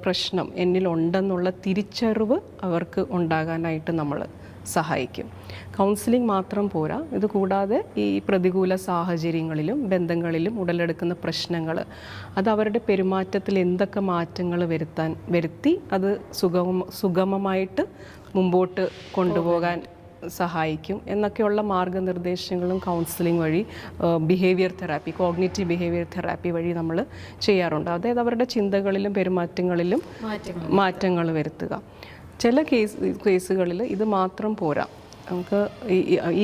പ്രശ്നം എന്നിലുണ്ടെന്നുള്ള തിരിച്ചറിവ് അവർക്ക് ഉണ്ടാകാനായിട്ട് നമ്മൾ സഹായിക്കും. കൗൺസിലിംഗ് മാത്രം പോരാ, ഇത് കൂടാതെ ഈ പ്രതികൂല സാഹചര്യങ്ങളിലും ബന്ധങ്ങളിലും ഉടലെടുക്കുന്ന പ്രശ്നങ്ങൾ, അത് അവരുടെ പെരുമാറ്റത്തിൽ എന്തൊക്കെ മാറ്റങ്ങൾ വരുത്തി അത് സുഗമമായിട്ട് മുമ്പോട്ട് കൊണ്ടുപോകാൻ സഹായിക്കും എന്നൊക്കെയുള്ള മാർഗനിർദ്ദേശങ്ങളും കൗൺസിലിംഗ് വഴി, behaviour therapy, cognitive behaviour therapy വഴി നമ്മൾ ചെയ്യാറുണ്ട്. അതായത് അവരുടെ ചിന്തകളിലും പെരുമാറ്റങ്ങളിലും മാറ്റങ്ങൾ വരുത്തുക. ചില കേസുകളിൽ ഇത് മാത്രം പോരാ. നമുക്ക്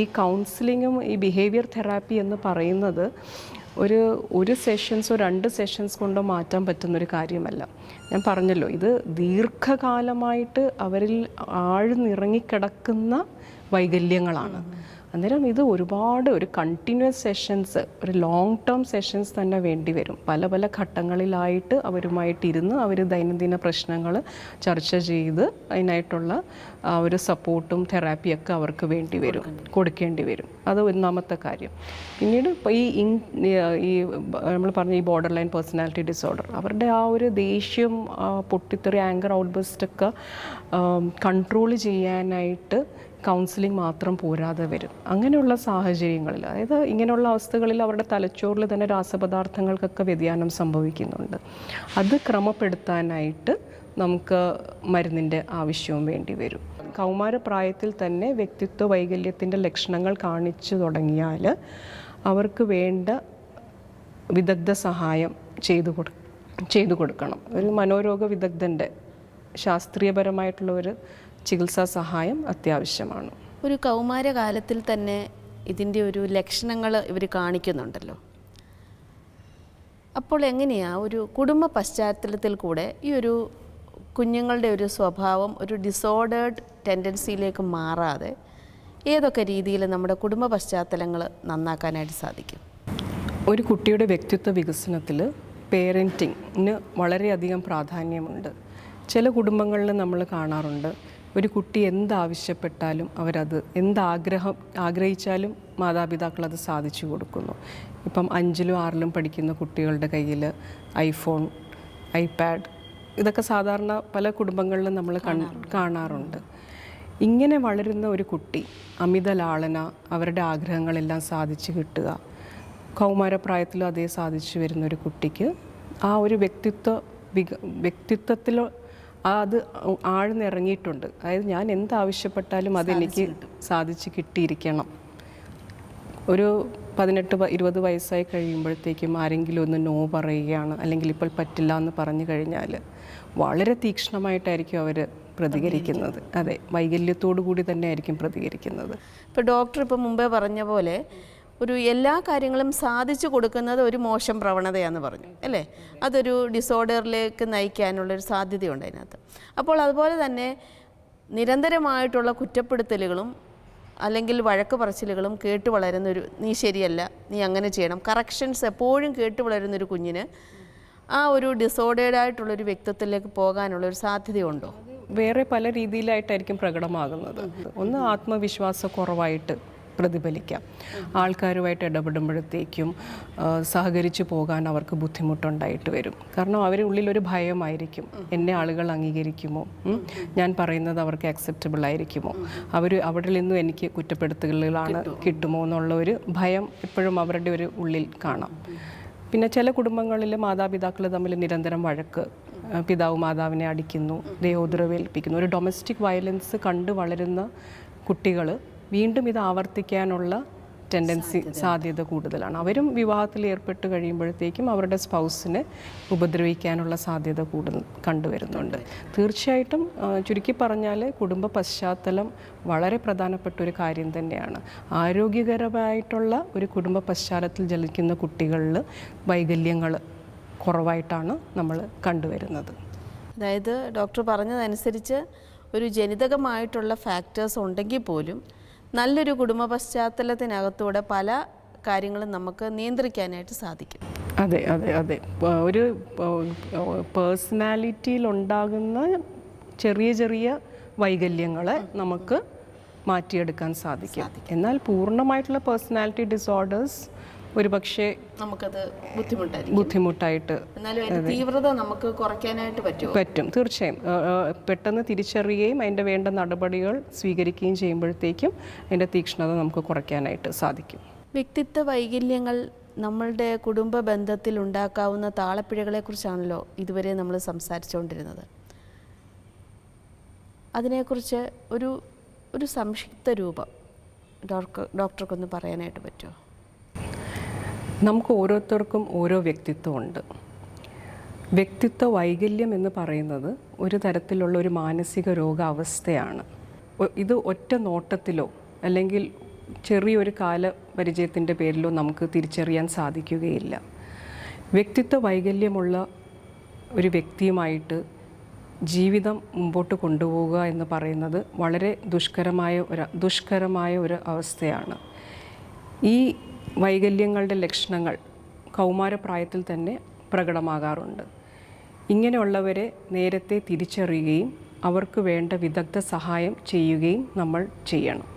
ഈ കൗൺസിലിങ്ങും ഈ ബിഹേവിയർ തെറാപ്പി എന്ന് പറയുന്നത് ഒരു സെഷൻസോ 2 സെഷൻസ് കൊണ്ടോ മാറ്റാൻ പറ്റുന്നൊരു കാര്യമല്ല. ഞാൻ പറഞ്ഞല്ലോ, ഇത് ദീർഘകാലമായിട്ട് അവരിൽ ആഴ്ന്നിറങ്ങിക്കിടക്കുന്ന വൈകല്യങ്ങളാണ്. അന്നേരം ഇത് ഒരു കണ്ടിന്യൂസ് സെഷൻസ്, ഒരു ലോങ് ടേം സെഷൻസ് തന്നെ വേണ്ടി വരും. പല പല ഘട്ടങ്ങളിലായിട്ട് അവരുമായിട്ടിരുന്ന് അവർ ദൈനംദിന പ്രശ്നങ്ങൾ ചർച്ച ചെയ്ത് അതിനായിട്ടുള്ള ഒരു സപ്പോർട്ടും തെറാപ്പിയൊക്കെ അവർക്ക് കൊടുക്കേണ്ടി വരും. അത് ഒന്നാമത്തെ കാര്യം. പിന്നീട് ഈ നമ്മൾ പറഞ്ഞ ഈ ബോർഡർ ലൈൻ പേഴ്സണാലിറ്റി ഡിസോർഡർ, അവരുടെ ആ ഒരു ദേഷ്യം, പൊട്ടിത്തെറി, ആങ്കർ ഔട്ട്ബസ്റ്റ് കൺട്രോൾ ചെയ്യാനായിട്ട് കൗൺസിലിംഗ് മാത്രം പോരാതെ വരും. അങ്ങനെയുള്ള സാഹചര്യങ്ങളിൽ, അതായത് ഇങ്ങനെയുള്ള അവസ്ഥകളിൽ അവരുടെ തലച്ചോറിൽ തന്നെ രാസപദാർത്ഥങ്ങൾക്കൊക്കെ വ്യതിയാനം സംഭവിക്കുന്നുണ്ട്. അത് ക്രമപ്പെടുത്താനായിട്ട് നമുക്ക് മരുന്നിൻ്റെ ആവശ്യവും വേണ്ടി വരും. കൗമാരപ്രായത്തിൽ തന്നെ വ്യക്തിത്വ വൈകല്യത്തിൻ്റെ ലക്ഷണങ്ങൾ കാണിച്ചു തുടങ്ങിയാൽ അവർക്ക് വേണ്ട വിദഗ്ധ സഹായം ചെയ്തു കൊടുക്കണം. ഒരു മനോരോഗ വിദഗ്ധൻ്റെ ശാസ്ത്രീയപരമായിട്ടുള്ള ഒരു ചികിത്സാ സഹായം അത്യാവശ്യമാണ്. ഒരു കൗമാരകാലത്തിൽ തന്നെ ഇതിൻ്റെ ഒരു ലക്ഷണങ്ങൾ ഇവർ കാണിക്കുന്നുണ്ടല്ലോ. അപ്പോൾ എങ്ങനെയാണ് ഒരു കുടുംബ പശ്ചാത്തലത്തിൽ കൂടെ ഈ ഒരു കുഞ്ഞുങ്ങളുടെ ഒരു സ്വഭാവം ഒരു ഡിസോർഡേർഡ് ടെൻഡൻസിയിലേക്ക് മാറാതെ ഏതൊക്കെ രീതിയിൽ നമ്മുടെ കുടുംബ പശ്ചാത്തലങ്ങൾ നന്നാക്കാനായിട്ട് സാധിക്കും? ഒരു കുട്ടിയുടെ വ്യക്തിത്വ വികസനത്തിൽ പേരൻറ്റിങ്ങിന് വളരെയധികം പ്രാധാന്യമുണ്ട്. ചില കുടുംബങ്ങളിൽ നമ്മൾ കാണാറുണ്ട്, ഒരു കുട്ടി എന്താവശ്യപ്പെട്ടാലും അവരത് ആഗ്രഹിച്ചാലും മാതാപിതാക്കൾ അത് സാധിച്ചു കൊടുക്കുന്നു. ഇപ്പം 5ലും 6ലും പഠിക്കുന്ന കുട്ടികളുടെ കയ്യിൽ ഐഫോൺ, ഐപാഡ്, ഇതൊക്കെ സാധാരണ പല കുടുംബങ്ങളിലും നമ്മൾ കാണാറുണ്ട്. ഇങ്ങനെ വളരുന്ന ഒരു കുട്ടി അമിത ലാളന, അവരുടെ ആഗ്രഹങ്ങളെല്ലാം സാധിച്ചു കിട്ടുക, കൗമാരപ്രായത്തിലും അതേ സാധിച്ചു വരുന്നൊരു കുട്ടിക്ക് ആ ഒരു വ്യക്തിത്വത്തിൽ അത് ആഴ്ന്നിറങ്ങിയിട്ടുണ്ട്. അതായത് ഞാൻ എന്താവശ്യപ്പെട്ടാലും അതെനിക്ക് സാധിച്ച് കിട്ടിയിരിക്കണം. ഒരു 18-20 വയസ്സായി കഴിയുമ്പോഴത്തേക്കും ആരെങ്കിലും ഒന്ന് നോ പറയുകയാണ്, അല്ലെങ്കിൽ ഇപ്പോൾ പറ്റില്ല എന്ന് പറഞ്ഞു കഴിഞ്ഞാൽ വളരെ തീക്ഷ്ണമായിട്ടായിരിക്കും അവർ പ്രതികരിക്കുന്നത്. അതെ, വൈകല്യത്തോടു കൂടി തന്നെ ആയിരിക്കും പ്രതികരിക്കുന്നത്. ഇപ്പോൾ ഡോക്ടർ ഇപ്പോൾ മുമ്പേ പറഞ്ഞ പോലെ എല്ലാ കാര്യങ്ങളും സാധിച്ചു കൊടുക്കുന്നത് ഒരു മോശം പ്രവണതയാണെന്ന് പറഞ്ഞു അല്ലേ? അതൊരു ഡിസോർഡറിലേക്ക് നയിക്കാനുള്ളൊരു സാധ്യതയുണ്ട് അതിനകത്ത്. അപ്പോൾ അതുപോലെ തന്നെ നിരന്തരമായിട്ടുള്ള കുറ്റപ്പെടുത്തലുകളും അല്ലെങ്കിൽ വഴക്ക് പറച്ചിലുകളും കേട്ട് നീ ശരിയല്ല, നീ അങ്ങനെ ചെയ്യണം, കറക്ഷൻസ് എപ്പോഴും കേട്ട് വളരുന്നൊരു കുഞ്ഞിന് ആ ഒരു ഡിസോർഡേർഡായിട്ടുള്ളൊരു വ്യക്തിത്വത്തിലേക്ക് പോകാനുള്ളൊരു സാധ്യതയുണ്ടോ? വേറെ പല രീതിയിലായിട്ടായിരിക്കും പ്രകടമാകുന്നത്. ഒന്ന്, ആത്മവിശ്വാസക്കുറവായിട്ട് പ്രതിഫലിക്കാം. ആൾക്കാരുമായിട്ട് ഇടപെടുമ്പോഴത്തേക്കും സഹകരിച്ചു പോകാൻ അവർക്ക് ബുദ്ധിമുട്ടുണ്ടായിട്ട് വരും. കാരണം അവരുടെ ഉള്ളിലൊരു ഭയമായിരിക്കും, എന്നെ ആളുകൾ അംഗീകരിക്കുമോ, ഞാൻ പറയുന്നത് അവർക്ക് അക്സെപ്റ്റബിൾ ആയിരിക്കുമോ, അവിടെ നിന്നും എനിക്ക് കുറ്റപ്പെടുത്തലുകളാണ് കിട്ടുമോ എന്നുള്ള ഒരു ഭയം എപ്പോഴും അവരുടെ ഒരു ഉള്ളിൽ കാണാം. പിന്നെ ചില കുടുംബങ്ങളിൽ മാതാപിതാക്കൾ തമ്മിൽ നിരന്തരം വഴക്ക്, പിതാവ് മാതാവിനെ അടിക്കുന്നു, ദേഹോദ്രവേൽപ്പിക്കുന്നു. ഒരു ഡൊമസ്റ്റിക് വയലൻസ് കണ്ട് വളരുന്ന കുട്ടികൾ വീണ്ടും ഇത് ആവർത്തിക്കാനുള്ള സാധ്യത കൂടുതലാണ്. അവരും വിവാഹത്തിൽ ഏർപ്പെട്ട് കഴിയുമ്പോഴത്തേക്കും അവരുടെ സ്പൗസിനെ ഉപദ്രവിക്കാനുള്ള സാധ്യത കൂടുതൽ കണ്ടുവരുന്നുണ്ട്. തീർച്ചയായിട്ടും ചുരുക്കി പറഞ്ഞാൽ കുടുംബ പശ്ചാത്തലം വളരെ പ്രധാനപ്പെട്ട ഒരു കാര്യം തന്നെയാണ്. ആരോഗ്യകരമായിട്ടുള്ള ഒരു കുടുംബ പശ്ചാത്തലത്തിൽ ജനിക്കുന്ന കുട്ടികളിൽ വൈകല്യങ്ങൾ കുറവായിട്ടാണ് നമ്മൾ കണ്ടുവരുന്നത്. അതായത് ഡോക്ടർ പറഞ്ഞതനുസരിച്ച് ഒരു ജനിതകമായിട്ടുള്ള ഫാക്ടേഴ്സ് ഉണ്ടെങ്കിൽ പോലും നല്ലൊരു കുടുംബ പശ്ചാത്തലത്തിനകത്തൂടെ പല കാര്യങ്ങളും നമുക്ക് നിയന്ത്രിക്കാനായിട്ട് സാധിക്കും. അതെ അതെ അതെ ഒരു പേഴ്സണാലിറ്റിയിലുണ്ടാകുന്ന ചെറിയ ചെറിയ വൈകല്യങ്ങളെ നമുക്ക് മാറ്റിയെടുക്കാൻ സാധിക്കും. എന്നാൽ പൂർണ്ണമായിട്ടുള്ള പേഴ്സണാലിറ്റി ഡിസോർഡേഴ്സ് ഒരു പക്ഷേ നമുക്കത് ബുദ്ധിമുട്ടായിട്ട്, എന്നാലും തീവ്രത നമുക്ക് കുറയ്ക്കാനായിട്ട് പറ്റും. തീർച്ചയായും പെട്ടെന്ന് തിരിച്ചറിയുകയും അതിൻ്റെ വേണ്ട നടപടികൾ സ്വീകരിക്കുകയും ചെയ്യുമ്പോഴത്തേക്കും അതിൻ്റെ തീക്ഷ്ണത നമുക്ക് കുറയ്ക്കാനായിട്ട് സാധിക്കും. വ്യക്തിത്വ വൈകല്യങ്ങൾ നമ്മളുടെ കുടുംബ ബന്ധത്തിൽ ഉണ്ടാക്കാവുന്ന താളപ്പിഴകളെക്കുറിച്ചാണല്ലോ ഇതുവരെ നമ്മൾ സംസാരിച്ചുകൊണ്ടിരുന്നത്. അതിനെക്കുറിച്ച് ഒരു സംക്ഷിപ്ത രൂപം ഡോക്ടർക്കൊന്ന് പറയാനായിട്ട് പറ്റുമോ? നമുക്ക് ഓരോരുത്തർക്കും ഓരോ വ്യക്തിത്വമുണ്ട്. വ്യക്തിത്വ വൈകല്യം എന്ന് പറയുന്നത് ഒരു തരത്തിലുള്ള ഒരു മാനസിക രോഗാവസ്ഥയാണ്. ഇത് ഒറ്റ നോട്ടത്തിലോ അല്ലെങ്കിൽ ചെറിയൊരു കാലപരിചയത്തിൻ്റെ പേരിലോ നമുക്ക് തിരിച്ചറിയാൻ സാധിക്കുകയില്ല. വ്യക്തിത്വ വൈകല്യമുള്ള ഒരു വ്യക്തിയുമായിട്ട് ജീവിതം മുമ്പോട്ട് കൊണ്ടുപോവുക എന്ന് പറയുന്നത് വളരെ ദുഷ്കരമായ ഒരു അവസ്ഥയാണ്. ഈ വൈകല്യങ്ങളുടെ ലക്ഷണങ്ങൾ കൗമാരപ്രായത്തിൽ തന്നെ പ്രകടമാകാറുണ്ട്. ഇങ്ങനെയുള്ളവരെ നേരത്തെ തിരിച്ചറിയുകയും അവർക്ക് വേണ്ട വിദഗ്ധ സഹായം ചെയ്യുകയും നമ്മൾ ചെയ്യണം.